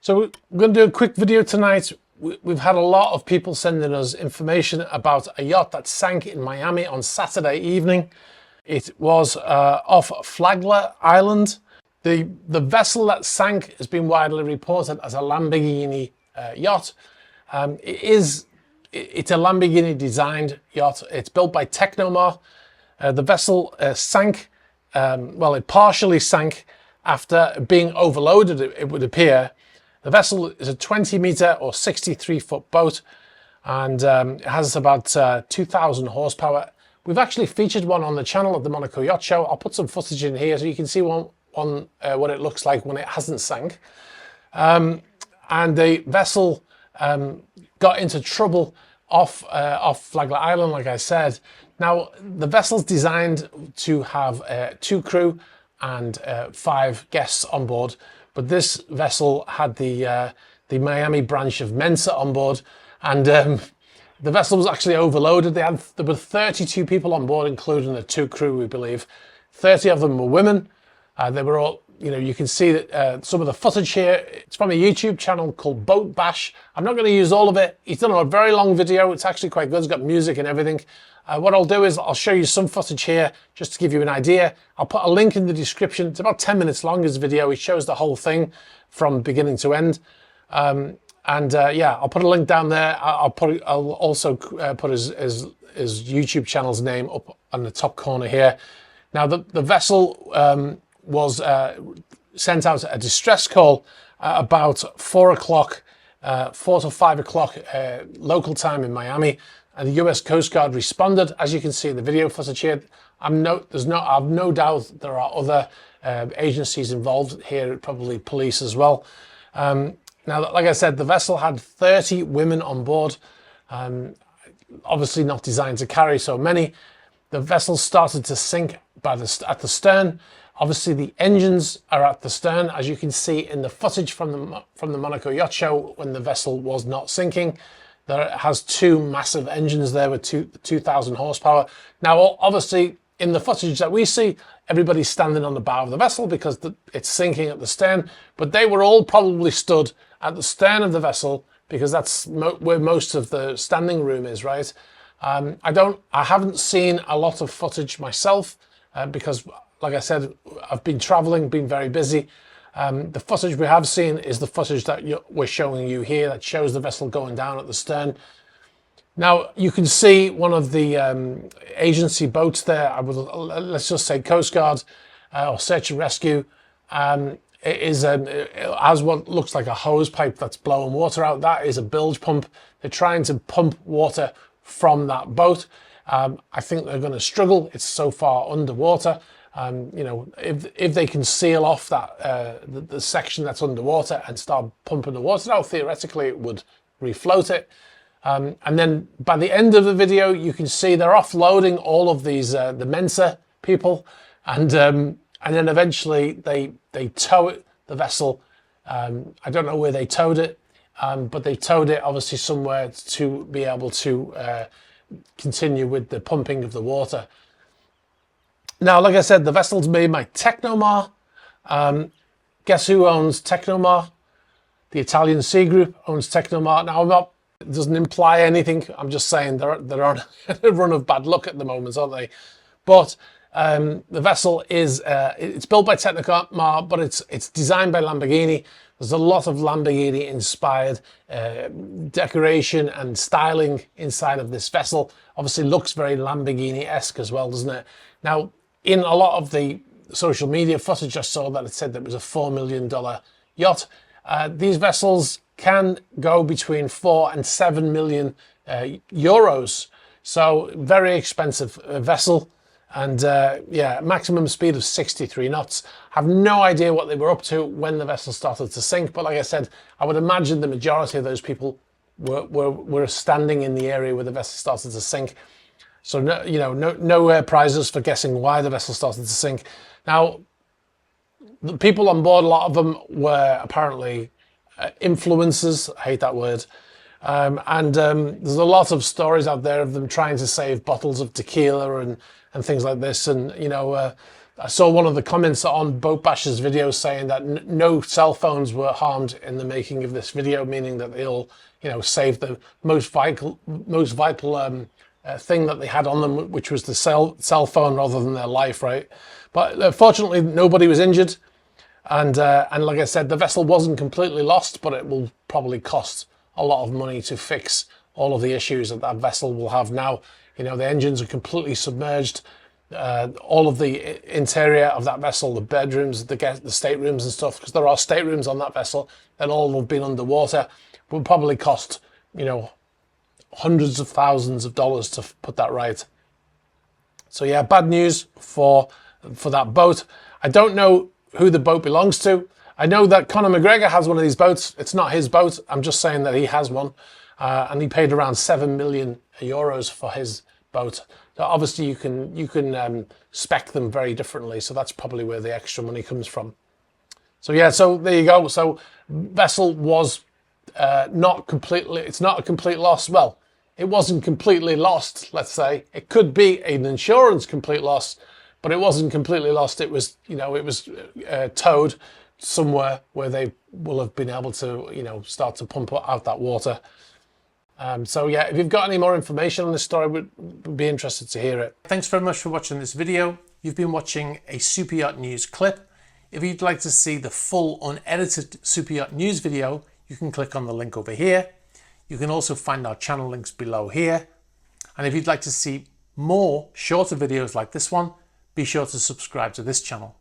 So we're going to do a quick video tonight. We've had a lot of people sending us information about a yacht that sank in Miami on Saturday evening. It was off Flagler Island. The vessel that sank has been widely reported as a Lamborghini yacht. It's a Lamborghini designed yacht. It's built by Technomar. The vessel sank, it partially sank after being overloaded, it would appear. The vessel is a 20-meter or 63-foot boat, and it has about 2,000 horsepower. We've actually featured one on the channel at the Monaco Yacht Show. I'll put some footage in here so you can see what it looks like when it hasn't sank. And the vessel got into trouble off Flagler Island, like I said. Now, the vessel's designed to have 2 crew and 5 guests on board, but this vessel had the Miami branch of Mensa on board, and the vessel was actually overloaded. There were 32 people on board, including the 2 crew, we believe. 30 of them were women. They were all, you can see that some of the footage here. It's from a YouTube channel called Boat Bash. I'm not going to use all of it. He's done a very long video. It's actually quite good. It's got music and everything. What I'll do is I'll show you some footage here just to give you an idea. I'll put a link in the description. It's about 10 minutes long, this video. It shows the whole thing from beginning to end. I'll put a link down there. I'll also put his YouTube channel's name up on the top corner here. Now, the vessel was sent out a distress call about 4 to 5 o'clock local time in Miami, and the US Coast Guard responded. As you can see in the video footage here, I've no doubt there are other agencies involved here, probably police as well. Now, like I said, the vessel had 30 women on board, obviously not designed to carry so many. The vessel started to sink at the stern. Obviously, the engines are at the stern, as you can see in the footage from the Monaco Yacht Show when the vessel was not sinking. There has 2 massive engines there with 2,000 horsepower. Now, obviously, in the footage that we see, everybody's standing on the bow of the vessel because it's sinking at the stern, but they were all probably stood at the stern of the vessel because that's where most of the standing room is, right? I haven't seen a lot of footage myself because, like I said, I've been traveling, been very busy. The footage we have seen is the footage that we're showing you here that shows the vessel going down at the stern. Now, you can see one of the agency boats there. Let's just say Coast Guard or Search and Rescue. It has what looks like a hose pipe that's blowing water out. That is a bilge pump. They're trying to pump water from that boat. I think they're going to struggle. It's so far underwater. If they can seal off that the section that's underwater and start pumping the water out, theoretically it would refloat it. And then by the end of the video, you can see they're offloading all of these the Mensa people, and then eventually they tow the vessel. I don't know where they towed it, but they towed it obviously somewhere to be able to continue with the pumping of the water. Now, like I said, the vessel's made by Technomar. Guess who owns Technomar? The Italian Sea Group owns Technomar. Now, it doesn't imply anything. I'm just saying they're on a run of bad luck at the moment, aren't they? But the vessel it's built by Technomar, but it's designed by Lamborghini. There's a lot of Lamborghini-inspired decoration and styling inside of this vessel. Obviously, looks very Lamborghini-esque as well, doesn't it? Now, in a lot of the social media footage I saw that it said that it was a $4 million yacht. These vessels can go between 4 and 7 million euros. So very expensive vessel. And maximum speed of 63 knots. I have no idea what they were up to when the vessel started to sink. But like I said, I would imagine the majority of those people were standing in the area where the vessel started to sink. So no prizes for guessing why the vessel started to sink. Now, the people on board, a lot of them were apparently influencers. I hate that word. There's a lot of stories out there of them trying to save bottles of tequila and things like this. And I saw one of the comments on Boat Bash's video saying that no cell phones were harmed in the making of this video, meaning that they'll, you know, save the most vital thing that they had on them, which was the cell phone rather than their life, right? But fortunately, nobody was injured. And like I said, the vessel wasn't completely lost, but it will probably cost a lot of money to fix all of the issues that that vessel will have now. You know, the engines are completely submerged. All of the interior of that vessel, the bedrooms, the staterooms and stuff, because there are staterooms on that vessel that all have been underwater, will probably cost, you know, hundreds of thousands of dollars to put that right. So yeah, bad news for that boat. I don't know who the boat belongs to. I know that Conor McGregor has one of these boats. It's not his boat. I'm just saying that he has one, and he paid around 7 million euros for his boat. So obviously you can spec them very differently. So that's probably where the extra money comes from. So yeah, so there you go. So vessel was not completely. It's not a complete loss. Well, it wasn't completely lost. Let's say it could be an insurance complete loss, but it wasn't completely lost. It was, you know, it was towed somewhere where they will have been able to, you know, start to pump out that water. So yeah, if you've got any more information on this story, would be interested to hear it. Thanks very much for watching this video. You've been watching a Super Yacht News clip. If you'd like to see the full unedited Super Yacht News video, you can click on the link over here. You can also find our channel links below here. And if you'd like to see more shorter videos like this one, be sure to subscribe to this channel.